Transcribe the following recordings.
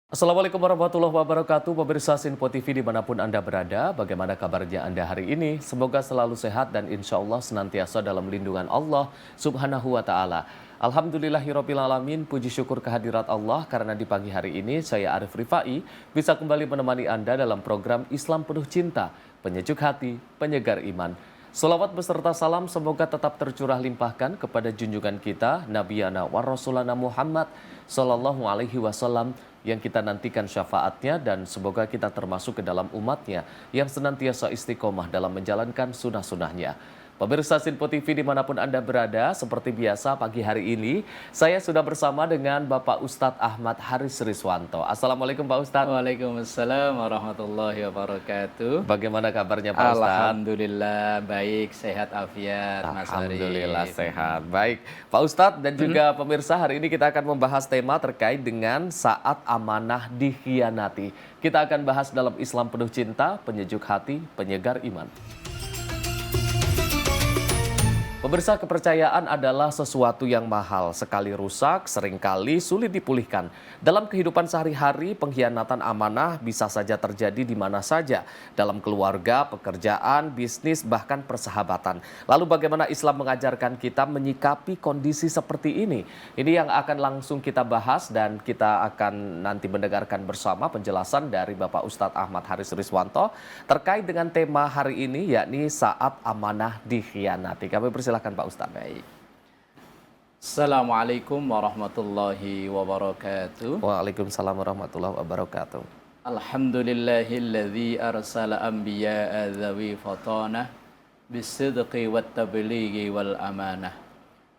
Assalamualaikum warahmatullahi wabarakatuh, pemirsa Sinpo TV dimanapun Anda berada. Bagaimana kabarnya Anda hari ini? Semoga selalu sehat dan insya Allah senantiasa dalam lindungan Allah Subhanahu wa Ta'ala. Alhamdulillahirabbil alamin, puji syukur kehadirat Allah karena di pagi hari ini saya Arif Rifai bisa kembali menemani Anda dalam program Islam Penuh Cinta, penyejuk hati, penyegar iman. Salawat beserta salam semoga tetap tercurah limpahkan kepada junjungan kita Nabiyana wa Rasulana Muhammad Sallallahu Alaihi Wasallam yang kita nantikan syafaatnya dan semoga kita termasuk ke dalam umatnya yang senantiasa istiqomah dalam menjalankan sunnah-sunnahnya. Pemirsa Sinpo TV dimanapun Anda berada, seperti biasa pagi hari ini saya sudah bersama dengan Bapak Ustadz Ahmad Haris Riswanto. Assalamualaikum Pak Ustadz. Waalaikumsalam warahmatullahi wabarakatuh. Bagaimana kabarnya Pak Ustadz? Alhamdulillah baik, sehat afiat Mas Arif. Alhamdulillah sehat. Baik, Pak Ustadz dan juga pemirsa, hari ini kita akan membahas tema terkait dengan saat amanah dikhianati. Kita akan bahas dalam Islam Penuh Cinta, penyejuk hati, penyegar iman. Pemirsa, kepercayaan adalah sesuatu yang mahal, sekali rusak, seringkali sulit dipulihkan. Dalam kehidupan sehari-hari, pengkhianatan amanah bisa saja terjadi di mana saja, dalam keluarga, pekerjaan, bisnis, bahkan persahabatan. Lalu bagaimana Islam mengajarkan kita menyikapi kondisi seperti ini? Ini yang akan langsung kita bahas dan kita akan nanti mendengarkan bersama penjelasan dari Bapak Ustadz Ahmad Haris Riswanto terkait dengan tema hari ini, yakni saat amanah dikhianati. Kami silakan Pak Ustadz. Baik. Assalamualaikum warahmatullahi wabarakatuh. Waalaikumsalam warahmatullahi wabarakatuh. Alhamdulillahilladzi arsala anbiya'a dzawi fatanah bisidqi wat tablighi wal amanah.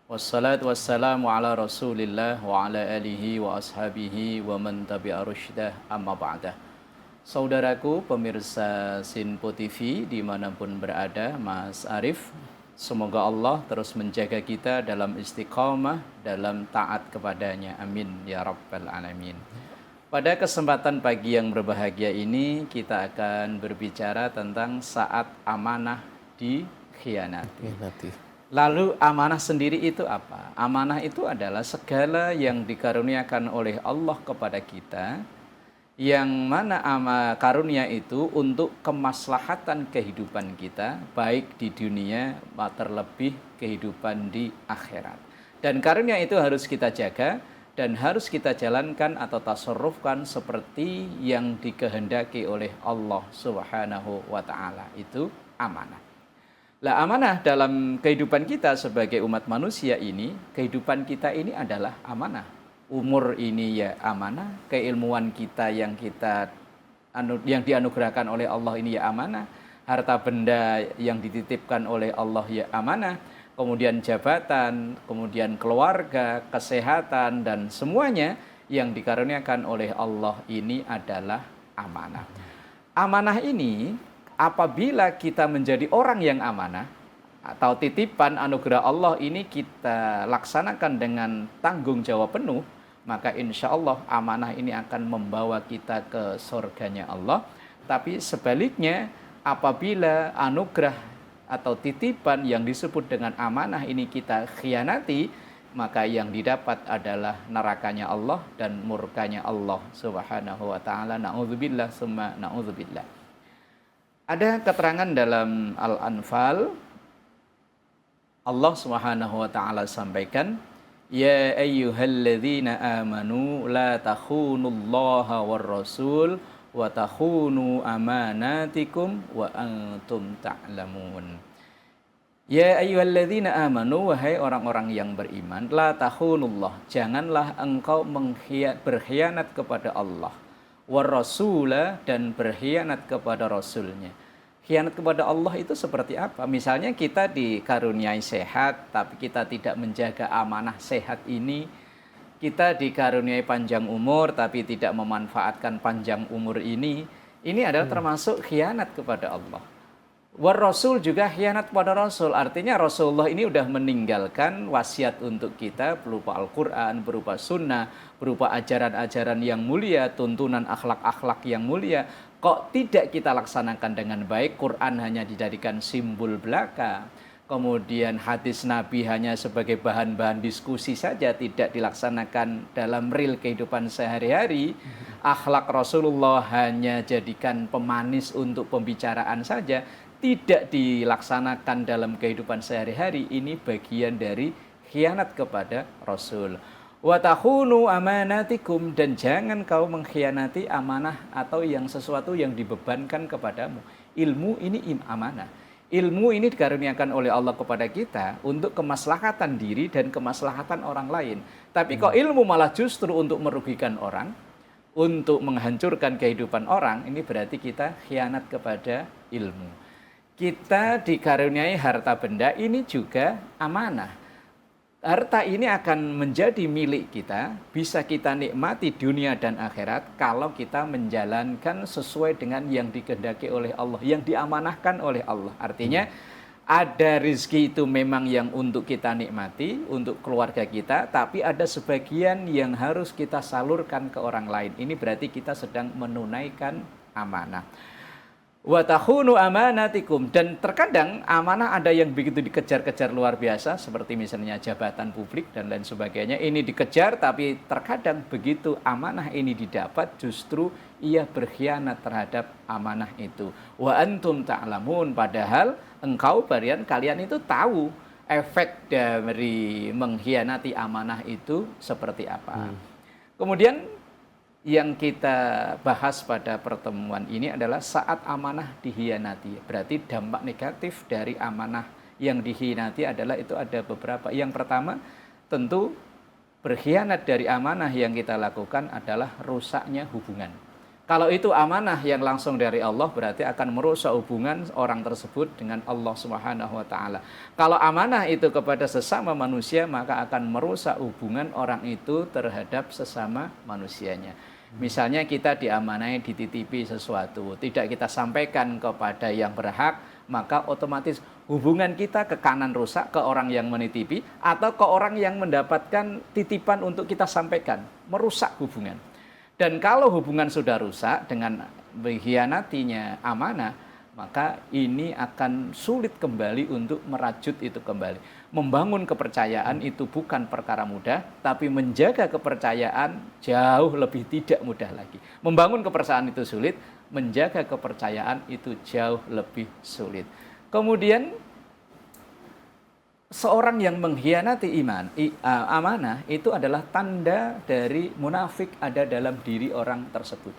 Wassalatu wassalamu ala Rasulillah wa ala alihi wa ashabihi wa man tabi'a rusydah amma ba'dah. Saudaraku pemirsa Sinpo TV dimanapun berada, Mas Arif, semoga Allah terus menjaga kita dalam istiqamah, dalam taat kepadanya. Amin ya rabbal alamin. Pada kesempatan pagi yang berbahagia ini kita akan berbicara tentang saat amanah dikhianati. Lalu amanah sendiri itu apa? Amanah itu adalah segala yang dikaruniakan oleh Allah kepada kita, yang mana karunia itu untuk kemaslahatan kehidupan kita, baik di dunia terlebih kehidupan di akhirat. Dan karunia itu harus kita jaga dan harus kita jalankan atau tasarrufkan seperti yang dikehendaki oleh Allah Subhanahu wa Ta'ala. Itu amanah. Lah, amanah dalam kehidupan kita sebagai umat manusia ini, kehidupan kita ini adalah amanah. Umur ini ya amanah, keilmuan kita yang dianugerahkan oleh Allah ini ya amanah, harta benda yang dititipkan oleh Allah ya amanah, kemudian jabatan, kemudian keluarga, kesehatan, dan semuanya yang dikaruniakan oleh Allah ini adalah amanah. Amanah ini apabila kita menjadi orang yang amanah atau titipan anugerah Allah ini kita laksanakan dengan tanggung jawab penuh, maka insya Allah amanah ini akan membawa kita ke surganya Allah. Tapi sebaliknya, apabila anugerah atau titipan yang disebut dengan amanah ini kita khianati, maka yang didapat adalah nerakanya Allah dan murkanya Allah Subhanahu wa Ta'ala. Na'udzubillah summa na'udzubillah. Ada keterangan dalam Al-Anfal, Allah Subhanahu wa Ta'ala sampaikan, Ya ayyuhalladzina amanu la takhunullaha war rasul wa takhunu amanatikum wa antum ta'lamun. Ya ayyuhalladzina amanu, wahai orang-orang yang beriman, la takhunullah, janganlah engkau berkhianat kepada Allah, war rasula, dan berkhianat kepada rasulnya. Khianat kepada Allah itu seperti apa? Misalnya kita dikaruniai sehat, tapi kita tidak menjaga amanah sehat ini. Kita dikaruniai panjang umur, tapi tidak memanfaatkan panjang umur ini. Ini adalah termasuk khianat kepada Allah. War Rasul juga khianat kepada Rasul. Artinya Rasulullah ini sudah meninggalkan wasiat untuk kita berupa Al-Quran, berupa sunnah, berupa ajaran-ajaran yang mulia, tuntunan akhlak-akhlak yang mulia. Kok tidak kita laksanakan dengan baik? Quran hanya dijadikan simbol belaka. Kemudian hadis Nabi hanya sebagai bahan-bahan diskusi saja, tidak dilaksanakan dalam real kehidupan sehari-hari. akhlak Rasulullah hanya jadikan pemanis untuk pembicaraan saja, tidak dilaksanakan dalam kehidupan sehari-hari, ini bagian dari khianat kepada Rasul. Wa takhunu amanatikum, dan jangan kau mengkhianati amanah atau yang sesuatu yang dibebankan kepadamu. Ilmu ini amanah. Ilmu ini dikaruniakan oleh Allah kepada kita untuk kemaslahatan diri dan kemaslahatan orang lain. Tapi kok ilmu malah justru untuk merugikan orang, untuk menghancurkan kehidupan orang, ini berarti kita khianat kepada ilmu. Kita dikaruniai harta benda, ini juga amanah. Harta ini akan menjadi milik kita, bisa kita nikmati dunia dan akhirat kalau kita menjalankan sesuai dengan yang dikehendaki oleh Allah, yang diamanahkan oleh Allah. Artinya ada rezeki itu memang yang untuk kita nikmati, untuk keluarga kita, tapi ada sebagian yang harus kita salurkan ke orang lain. Ini berarti kita sedang menunaikan amanah. Wa takhunu amanatikum, dan terkadang amanah ada yang begitu dikejar-kejar luar biasa, seperti misalnya jabatan publik dan lain sebagainya. Ini dikejar, tapi terkadang begitu amanah ini didapat, justru ia berkhianat terhadap amanah itu. Wa antum ta'lamun, padahal engkau kalian itu tahu efek dari mengkhianati amanah itu seperti apa. Kemudian yang kita bahas pada pertemuan ini adalah saat amanah dikhianati. Berarti dampak negatif dari amanah yang dikhianati adalah itu ada beberapa. Yang pertama, tentu berkhianat dari amanah yang kita lakukan adalah rusaknya hubungan. Kalau itu amanah yang langsung dari Allah, berarti akan merusak hubungan orang tersebut dengan Allah Subhanahu wa taala. Kalau amanah itu kepada sesama manusia, maka akan merusak hubungan orang itu terhadap sesama manusianya. Misalnya kita diamanai, dititipi sesuatu, tidak kita sampaikan kepada yang berhak, maka otomatis hubungan kita ke kanan rusak, ke orang yang menitipi, atau ke orang yang mendapatkan titipan untuk kita sampaikan, merusak hubungan. Dan kalau hubungan sudah rusak dengan mengkhianatinya amanah, maka ini akan sulit kembali untuk merajut itu kembali. Membangun kepercayaan itu bukan perkara mudah, tapi menjaga kepercayaan jauh lebih tidak mudah lagi. Membangun kepercayaan itu sulit, menjaga kepercayaan itu jauh lebih sulit. Kemudian seorang yang mengkhianati amanah itu adalah tanda dari munafik ada dalam diri orang tersebut.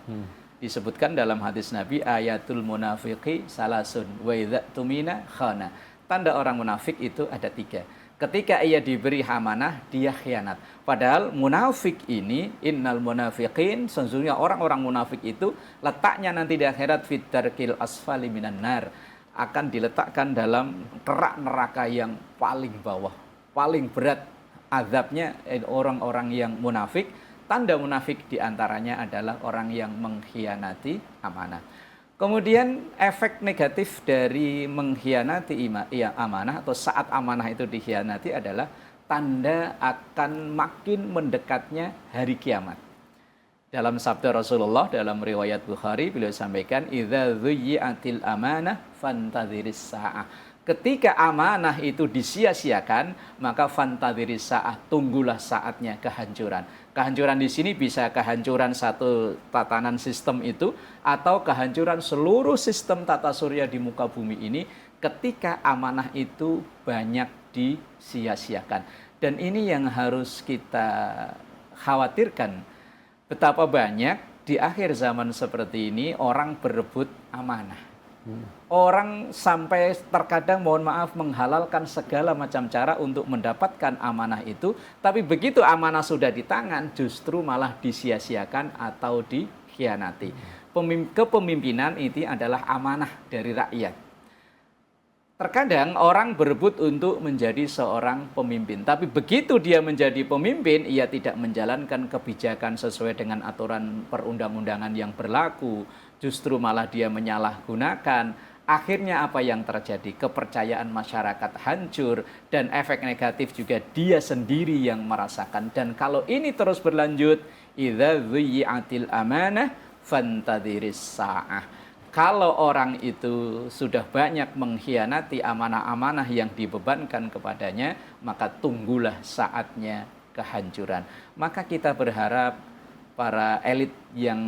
Disebutkan dalam hadis Nabi, ayatul munafiqi salasun wa idza tumina khana. Tanda orang munafik itu ada 3. Ketika ia diberi amanah, dia khianat. Padahal munafik ini, innal munafiqin, sesungguhnya orang-orang munafik itu letaknya nanti di akhirat fit darkil asfali minan nar, akan diletakkan dalam kerak neraka yang paling bawah, paling berat azabnya orang-orang yang munafik. Tanda munafik diantaranya adalah orang yang mengkhianati amanah. Kemudian efek negatif dari mengkhianati amanah atau saat amanah itu dikhianati adalah tanda akan makin mendekatnya hari kiamat. Dalam sabda Rasulullah dalam riwayat Bukhari, beliau sampaikan, idza dhuyyi'atil amanah fantadhiris sa'ah. Ketika amanah itu disia-siakan, maka fantadhiris sa'ah, tunggulah saatnya kehancuran. Kehancuran di sini bisa kehancuran satu tatanan sistem itu, atau kehancuran seluruh sistem tata surya di muka bumi ini ketika amanah itu banyak disia-siakan. Dan ini yang harus kita khawatirkan. Betapa banyak di akhir zaman seperti ini orang berebut amanah. Orang sampai terkadang mohon maaf menghalalkan segala macam cara untuk mendapatkan amanah itu, tapi begitu amanah sudah di tangan justru malah disia-siakan atau dikhianati. Kepemimpinan itu adalah amanah dari rakyat. Terkadang orang berebut untuk menjadi seorang pemimpin, tapi begitu dia menjadi pemimpin, ia tidak menjalankan kebijakan sesuai dengan aturan perundang-undangan yang berlaku, justru malah dia menyalahgunakan. Akhirnya apa yang terjadi? Kepercayaan masyarakat hancur dan efek negatif juga dia sendiri yang merasakan. Dan kalau ini terus berlanjut, idza dhuyyi'atil amanah fantadhiris sa'ah. Kalau orang itu sudah banyak mengkhianati amanah-amanah yang dibebankan kepadanya, maka tunggulah saatnya kehancuran. Maka kita berharap para elit yang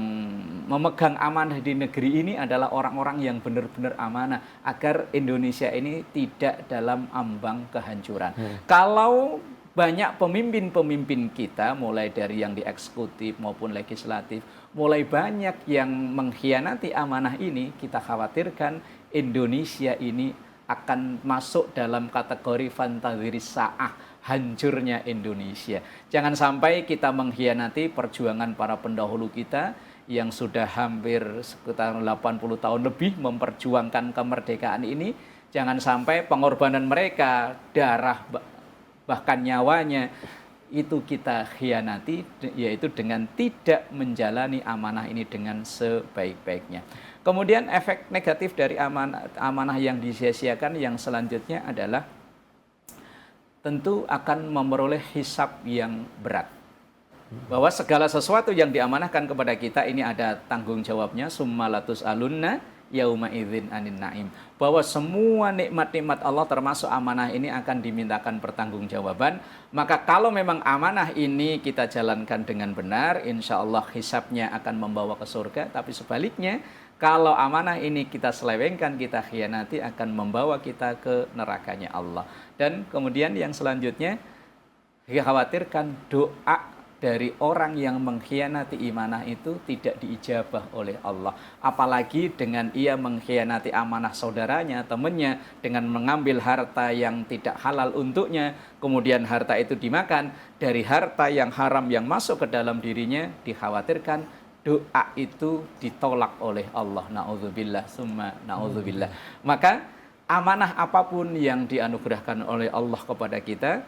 memegang amanah di negeri ini adalah orang-orang yang benar-benar amanah agar Indonesia ini tidak dalam ambang kehancuran. Kalau banyak pemimpin-pemimpin kita, mulai dari yang di eksekutif maupun legislatif, mulai banyak yang mengkhianati amanah ini, kita khawatirkan Indonesia ini akan masuk dalam kategori fantaziri sa'ah, hancurnya Indonesia. Jangan sampai kita mengkhianati perjuangan para pendahulu kita yang sudah hampir sekitar 80 tahun lebih memperjuangkan kemerdekaan ini. Jangan sampai pengorbanan mereka, darah bahkan nyawanya itu kita khianati, yaitu dengan tidak menjalani amanah ini dengan sebaik-baiknya. Kemudian efek negatif dari amanah yang disia-siakan yang selanjutnya adalah tentu akan memperoleh hisab yang berat. Bahwa segala sesuatu yang diamanahkan kepada kita ini ada tanggung jawabnya, summa latus alunna yauma idzin anin naim. Bahwa semua nikmat-nikmat Allah termasuk amanah ini akan dimintakan pertanggungjawaban. Maka kalau memang amanah ini kita jalankan dengan benar, insya Allah hisabnya akan membawa ke surga. Tapi sebaliknya, kalau amanah ini kita selewengkan, kita khianati, akan membawa kita ke nerakanya Allah. Dan kemudian yang selanjutnya, dikhawatirkan doa dari orang yang mengkhianati amanah itu tidak diijabah oleh Allah. Apalagi dengan ia mengkhianati amanah saudaranya, temannya, dengan mengambil harta yang tidak halal untuknya, kemudian harta itu dimakan, dari harta yang haram yang masuk ke dalam dirinya, dikhawatirkan doa itu ditolak oleh Allah. Na'udzubillah, summa na'udzubillah. Maka amanah apapun yang dianugerahkan oleh Allah kepada kita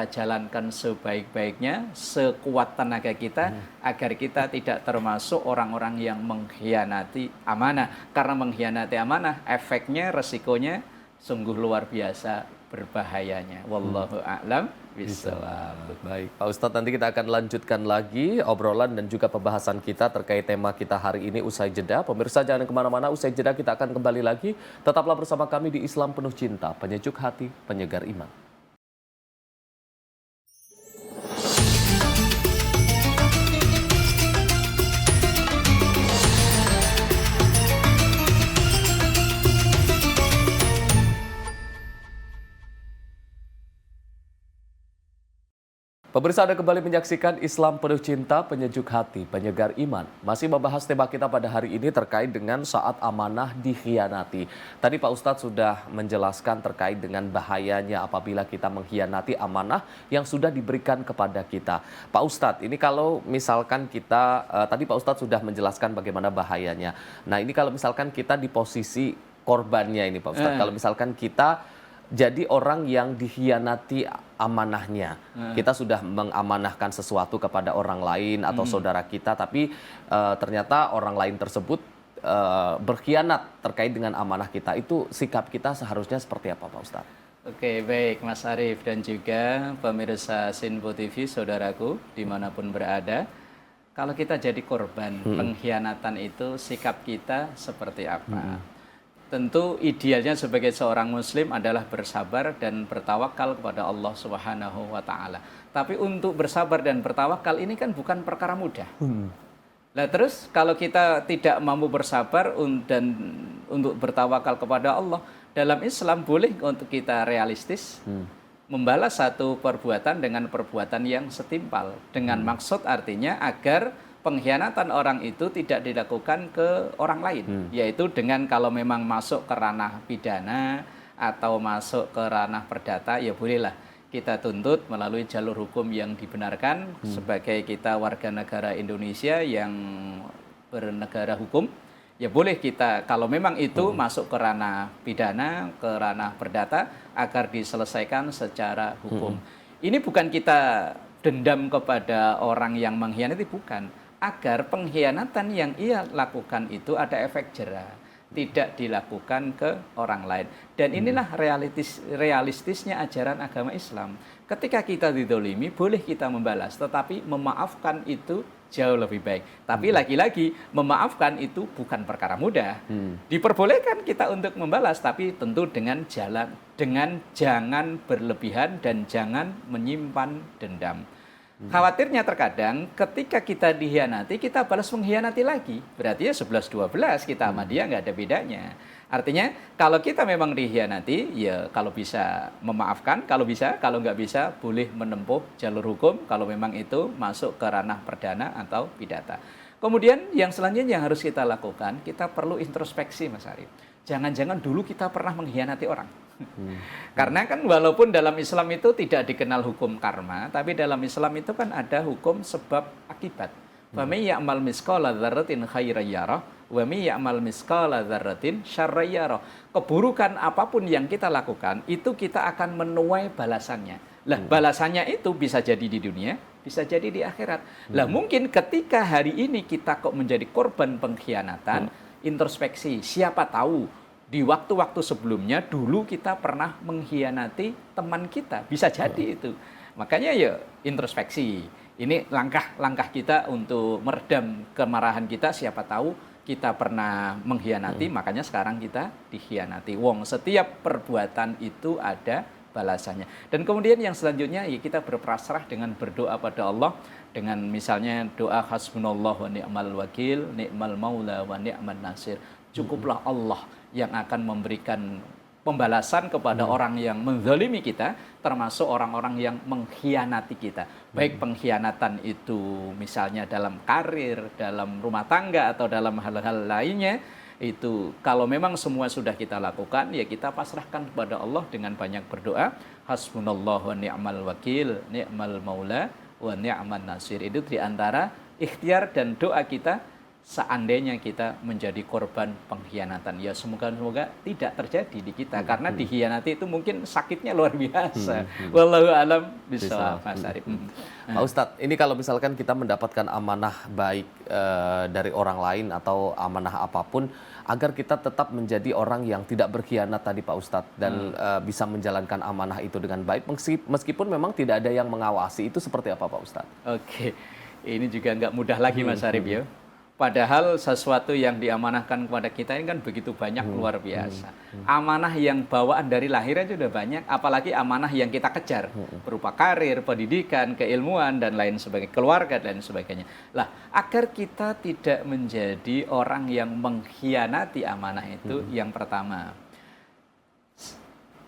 jalankan sebaik-baiknya, sekuat tenaga kita, agar kita tidak termasuk orang-orang yang mengkhianati amanah. Karena mengkhianati amanah, efeknya, resikonya sungguh luar biasa berbahayanya. Wallahu a'lam bishawab. Baik, Pak Ustadz, nanti kita akan lanjutkan lagi obrolan dan juga pembahasan kita terkait tema kita hari ini usai jeda. Pemirsa jangan kemana-mana, usai jeda kita akan kembali lagi. Tetaplah bersama kami di Islam Penuh Cinta, penyejuk hati, penyegar iman. Pemirsa, Anda kembali menyaksikan Islam Penuh Cinta, penyejuk hati, penyegar iman. Masih membahas tema kita pada hari ini terkait dengan saat amanah dikhianati. Tadi Pak Ustadz sudah menjelaskan terkait dengan bahayanya apabila kita mengkhianati amanah yang sudah diberikan kepada kita. Pak Ustadz, ini kalau misalkan kita, tadi Pak Ustadz sudah menjelaskan bagaimana bahayanya. Nah, ini kalau misalkan kita di posisi korbannya ini Pak Ustadz, kalau misalkan kita jadi orang yang dikhianati amanahnya. Kita sudah mengamanahkan sesuatu kepada orang lain atau saudara kita, tapi ternyata orang lain tersebut berkhianat terkait dengan amanah kita. Itu sikap kita seharusnya seperti apa, Pak Ustadz? Oke, baik Mas Arief dan juga pemirsa Sinpo TV, saudaraku dimanapun berada. Kalau kita jadi korban pengkhianatan itu, sikap kita seperti apa? Tentu idealnya sebagai seorang muslim adalah bersabar dan bertawakal kepada Allah Subhanahu wa taala. Tapi untuk bersabar dan bertawakal ini kan bukan perkara mudah. Nah, terus kalau kita tidak mampu bersabar dan untuk bertawakal kepada Allah, dalam Islam boleh untuk kita realistis membalas satu perbuatan dengan perbuatan yang setimpal, dengan maksud artinya agar pengkhianatan orang itu tidak dilakukan ke orang lain, yaitu dengan kalau memang masuk ke ranah pidana atau masuk ke ranah perdata, ya bolehlah kita tuntut melalui jalur hukum yang dibenarkan sebagai kita warga negara Indonesia yang bernegara hukum. Ya boleh kita kalau memang itu masuk ke ranah pidana, ke ranah perdata, agar diselesaikan secara hukum. Ini bukan kita dendam kepada orang yang mengkhianati, bukan. Agar pengkhianatan yang ia lakukan itu ada efek jera, tidak dilakukan ke orang lain. Dan inilah realistisnya ajaran agama Islam. Ketika kita didolimi, boleh kita membalas, tetapi memaafkan itu jauh lebih baik. Tapi lagi-lagi, memaafkan itu bukan perkara mudah. Diperbolehkan kita untuk membalas, tapi tentu dengan jangan berlebihan dan jangan menyimpan dendam. Khawatirnya terkadang ketika kita dikhianati, kita balas mengkhianati lagi. Berarti ya 11-12 kita sama dia nggak ada bedanya. Artinya kalau kita memang dikhianati, ya kalau bisa memaafkan, kalau bisa, kalau nggak bisa boleh menempuh jalur hukum kalau memang itu masuk ke ranah perdana atau pidata. Kemudian yang selanjutnya yang harus kita lakukan, kita perlu introspeksi Mas Arif. Jangan-jangan dulu kita pernah mengkhianati orang. Karena kan walaupun dalam Islam itu tidak dikenal hukum karma, tapi dalam Islam itu kan ada hukum sebab akibat. Wa may ya'mal misqala dzarratin khairan yarah wa may ya'mal misqala dzarratin syarran yarah. Keburukan apapun yang kita lakukan itu kita akan menuai balasannya. Lah balasannya itu bisa jadi di dunia, bisa jadi di akhirat. Lah mungkin ketika hari ini kita kok menjadi korban pengkhianatan, introspeksi, siapa tahu di waktu-waktu sebelumnya dulu kita pernah mengkhianati teman kita, bisa jadi itu. Makanya ya introspeksi. Ini langkah-langkah kita untuk meredam kemarahan kita, siapa tahu kita pernah mengkhianati, makanya sekarang kita dikhianati. Wong, setiap perbuatan itu ada balasannya. Dan kemudian yang selanjutnya ya kita berpasrah dengan berdoa pada Allah dengan misalnya doa hasbunallah wa ni'mal wakil, ni'mal maula wa ni'man nasir. Cukuplah Allah yang akan memberikan pembalasan kepada orang yang menzalimi kita, termasuk orang-orang yang mengkhianati kita. Baik pengkhianatan itu misalnya dalam karir, dalam rumah tangga, atau dalam hal-hal lainnya, itu kalau memang semua sudah kita lakukan, ya kita pasrahkan kepada Allah dengan banyak berdoa. Hasbunallah wa ni'mal wakil, ni'mal maula wa ni'man nasir. Itu diantara ikhtiar dan doa kita seandainya kita menjadi korban pengkhianatan. Ya semoga tidak terjadi di kita, karena dikhianati itu mungkin sakitnya luar biasa. Wallahu alam bishawab, Mas Arif. Pak Ustadz, ini kalau misalkan kita mendapatkan amanah baik dari orang lain atau amanah apapun, agar kita tetap menjadi orang yang tidak berkhianat tadi Pak Ustadz, dan bisa menjalankan amanah itu dengan baik meskipun memang tidak ada yang mengawasi, itu seperti apa Pak Ustadz? Oke, ini juga nggak mudah lagi Mas Arif ya. Padahal sesuatu yang diamanahkan kepada kita ini kan begitu banyak, luar biasa. Amanah yang bawaan dari lahir aja udah banyak, apalagi amanah yang kita kejar berupa karir, pendidikan, keilmuan dan lain sebagainya, keluarga dan sebagainya. Lah, agar kita tidak menjadi orang yang mengkhianati amanah itu, yang pertama,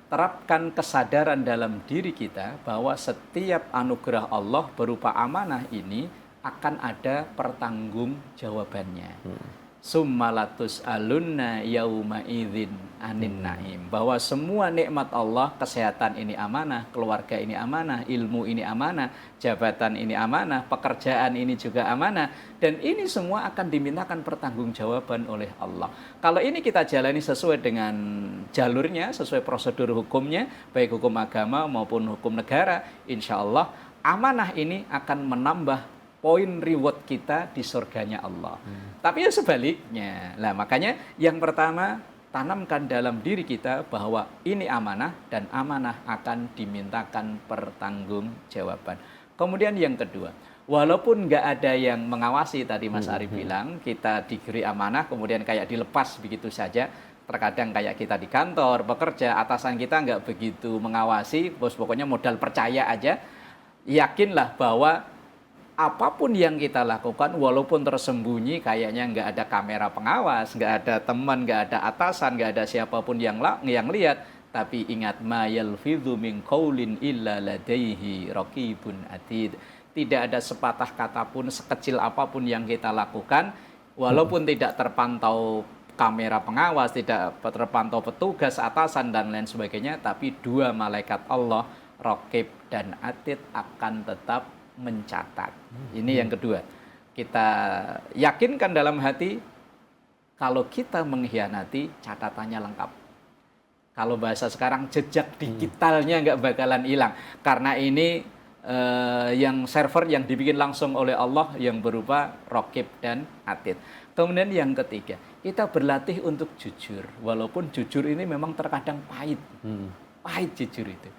terapkan kesadaran dalam diri kita bahwa setiap anugerah Allah berupa amanah ini akan ada pertanggungjawabannya. Summalatus alunna yauma idzin anin naim. Bahwa semua nikmat Allah, kesehatan ini amanah, keluarga ini amanah, ilmu ini amanah, jabatan ini amanah, pekerjaan ini juga amanah, dan ini semua akan dimintakan pertanggungjawaban oleh Allah. Kalau ini kita jalani sesuai dengan jalurnya, sesuai prosedur hukumnya, baik hukum agama maupun hukum negara, insya Allah amanah ini akan menambah poin reward kita di surganya Allah. Tapi ya sebaliknya. Nah, makanya yang pertama, tanamkan dalam diri kita bahwa ini amanah dan amanah akan dimintakan pertanggungjawaban. Kemudian yang kedua, walaupun nggak ada yang mengawasi, tadi Mas Arif bilang, kita diberi amanah kemudian kayak dilepas begitu saja. Terkadang kayak kita di kantor, bekerja, atasan kita nggak begitu mengawasi, bos pokoknya modal percaya aja. Yakinlah bahwa apapun yang kita lakukan, walaupun tersembunyi, kayaknya nggak ada kamera pengawas, nggak ada teman, nggak ada atasan, nggak ada siapapun yang lihat, tapi ingat, ma yalfidhu min qaulin illa ladaihi raqibun atid. Tidak ada sepatah kata pun, sekecil apapun yang kita lakukan, walaupun tidak terpantau kamera pengawas, tidak terpantau petugas, atasan dan lain sebagainya, tapi dua malaikat Allah, raqib dan atid, akan tetap mencatat. Ini yang kedua. Kita yakinkan dalam hati, kalau kita mengkhianati, catatannya lengkap. Kalau bahasa sekarang, jejak digitalnya nggak bakalan hilang. Karena ini yang server yang dibikin langsung oleh Allah yang berupa raqib dan atid. Kemudian yang ketiga, kita berlatih untuk jujur. Walaupun jujur ini memang terkadang pahit. Pahit jujur itu.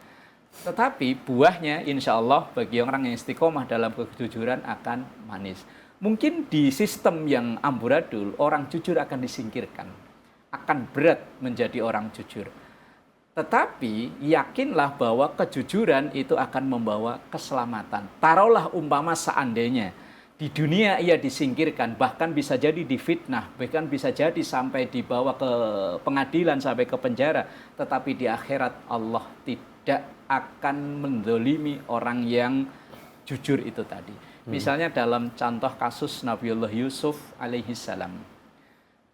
Tetapi buahnya insya Allah bagi orang yang istiqomah dalam kejujuran akan manis. Mungkin di sistem yang amburadul, orang jujur akan disingkirkan. Akan berat menjadi orang jujur. Tetapi yakinlah bahwa kejujuran itu akan membawa keselamatan. Taruhlah umpama seandainya di dunia ia disingkirkan, bahkan bisa jadi difitnah, bahkan bisa jadi sampai dibawa ke pengadilan, sampai ke penjara. Tetapi di akhirat Allah tidak akan mendolimi orang yang jujur itu tadi. Misalnya dalam contoh kasus Nabiullah Yusuf alaihi salam.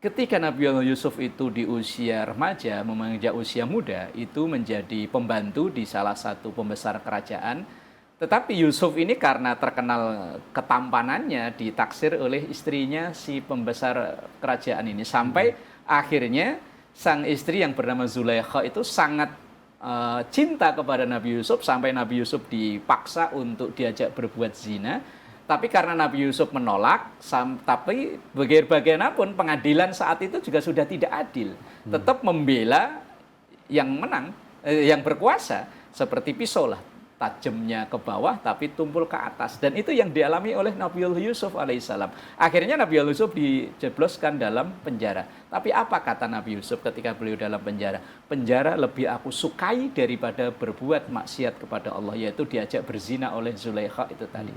Ketika Nabiullah Yusuf itu di usia remaja, menginjak usia muda, itu menjadi pembantu di salah satu pembesar kerajaan. Tetapi Yusuf ini karena terkenal ketampanannya ditaksir oleh istrinya si pembesar kerajaan ini. Sampai akhirnya sang istri yang bernama Zulaikha itu sangat cinta kepada Nabi Yusuf, sampai Nabi Yusuf dipaksa untuk diajak berbuat zina. Tapi karena Nabi Yusuf menolak, tapi bagaimanapun pengadilan saat itu juga sudah tidak adil. Tetap membela yang menang, yang berkuasa. Seperti pisau lah, tajamnya ke bawah tapi tumpul ke atas. Dan itu yang dialami oleh Nabiullah Yusuf alaihissalam. Akhirnya Nabiullah Yusuf dijebloskan dalam penjara. Tapi apa kata Nabi Yusuf ketika beliau dalam penjara? Penjara lebih aku sukai daripada berbuat maksiat kepada Allah, yaitu diajak berzina oleh Zulaikha itu tadi.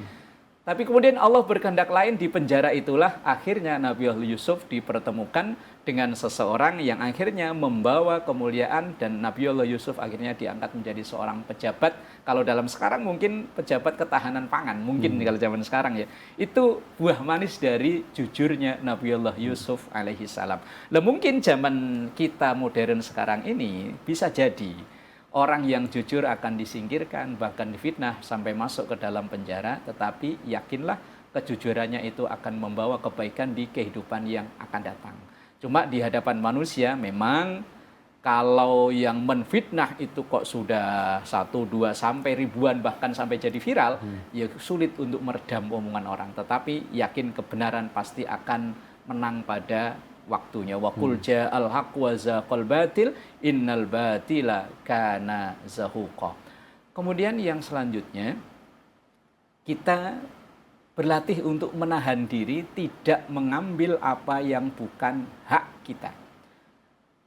Tapi kemudian Allah berkehendak lain, di penjara itulah akhirnya Nabiullah Yusuf dipertemukan dengan seseorang yang akhirnya membawa kemuliaan, dan Nabiullah Yusuf akhirnya diangkat menjadi seorang pejabat. Kalau dalam sekarang mungkin pejabat ketahanan pangan, mungkin kalau zaman sekarang ya. Itu buah manis dari jujurnya Nabiullah Yusuf alaihi salam. Lah mungkin zaman kita modern sekarang ini bisa jadi orang yang jujur akan disingkirkan, bahkan difitnah sampai masuk ke dalam penjara, tetapi yakinlah kejujurannya itu akan membawa kebaikan di kehidupan yang akan datang. Cuma di hadapan manusia memang kalau yang menfitnah itu kok sudah 1, 2 sampai ribuan, bahkan sampai jadi viral, ya sulit untuk meredam omongan orang. Tetapi yakin kebenaran pasti akan menang pada waktunya. Wa qul ja'al haqq wa zaqal batil innal batila kana zahuqa. Kemudian yang selanjutnya, kita berlatih untuk menahan diri tidak mengambil apa yang bukan hak kita.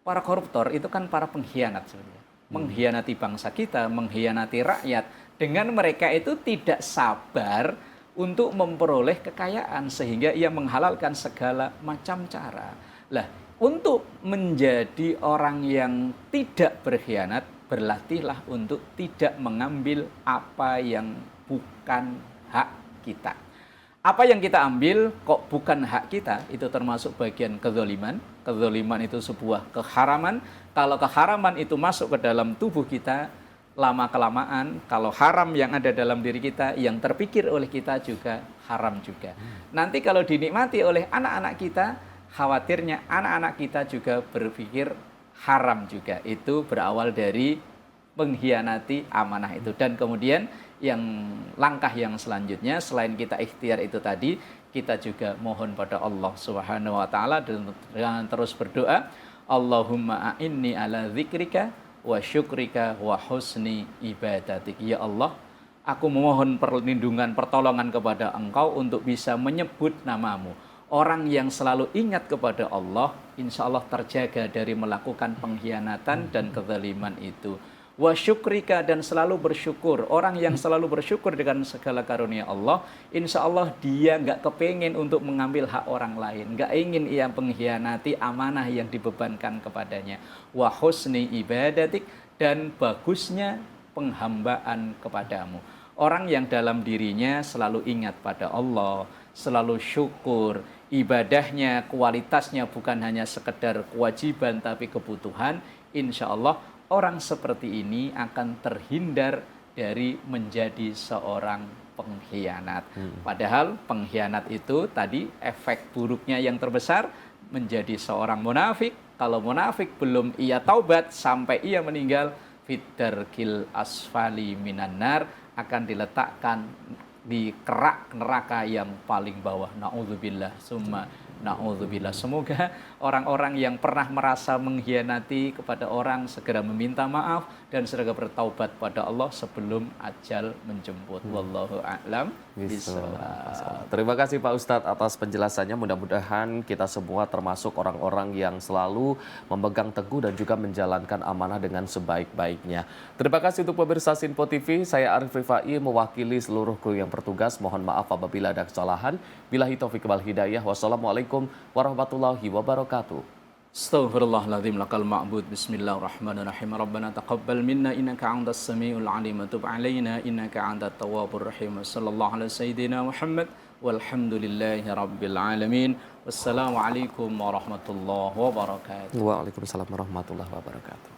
Para koruptor itu kan para pengkhianat sebenarnya. Mengkhianati bangsa kita, mengkhianati rakyat. Dengan mereka itu tidak sabar untuk memperoleh kekayaan, sehingga ia menghalalkan segala macam cara. Lah, untuk menjadi orang yang tidak berkhianat, berlatihlah untuk tidak mengambil apa yang bukan hak kita. Apa yang kita ambil kok bukan hak kita, itu termasuk bagian kezaliman. Kezaliman itu sebuah keharaman. Kalau keharaman itu masuk ke dalam tubuh kita, lama-kelamaan, kalau haram yang ada dalam diri kita, yang terpikir oleh kita juga haram juga. Nanti kalau dinikmati oleh anak-anak kita, khawatirnya anak-anak kita juga berpikir haram juga. Itu berawal dari mengkhianati amanah itu. Dan kemudian yang langkah yang selanjutnya, selain kita ikhtiar itu tadi, kita juga mohon pada Allah Subhanahu wa taala dengan terus berdoa, Allahumma a'inni ala dzikrika wa syukrika wa husni ibadatik. Ya Allah, aku memohon perlindungan, pertolongan kepada Engkau untuk bisa menyebut namamu. Orang yang selalu ingat kepada Allah, insya Allah terjaga dari melakukan pengkhianatan dan kezaliman itu. Wa syukrika, dan selalu bersyukur. Orang yang selalu bersyukur dengan segala karunia Allah, insya Allah dia nggak kepengen untuk mengambil hak orang lain, nggak ingin ia mengkhianati amanah yang dibebankan kepadanya. Wa husni ibadatik, dan bagusnya penghambaan kepadamu. Orang yang dalam dirinya selalu ingat pada Allah, selalu syukur, ibadahnya, kualitasnya bukan hanya sekedar kewajiban tapi kebutuhan, insya Allah orang seperti ini akan terhindar dari menjadi seorang pengkhianat. Padahal pengkhianat itu tadi efek buruknya yang terbesar menjadi seorang munafik. Kalau munafik belum ia taubat sampai ia meninggal, fitdarkil asfali minan nar, akan diletakkan di kerak neraka yang paling bawah. Na'udzubillah summa Na'udzubillah. Semoga orang-orang yang pernah merasa mengkhianati kepada orang segera meminta maaf dan segera bertaubat pada Allah sebelum ajal menjemput. Wallahu a'lam bishawab. Terima kasih Pak Ustadz atas penjelasannya. Mudah-mudahan kita semua termasuk orang-orang yang selalu memegang teguh dan juga menjalankan amanah dengan sebaik-baiknya. Terima kasih untuk pemirsa Sinpo TV. Saya Arif Rifai mewakili seluruh kru yang bertugas. Mohon maaf apabila ada kesalahan. Billahi taufiq wal hidayah. Wassalamualaikum warahmatullahi wabarakatuh. Astaghfirullahaladzim lakal ma'bud. Bismillahirrahmanirrahim. Rabbana taqabbal minna innaka antas samiul alim wa tub alaina innaka antat tawwabur rahim. Sallallahu ala sayyidina Muhammad walhamdulillahi rabbil alamin. Wassalamualaikum warahmatullahi wabarakatuh. Waalaikumsalam warahmatullahi wabarakatuh.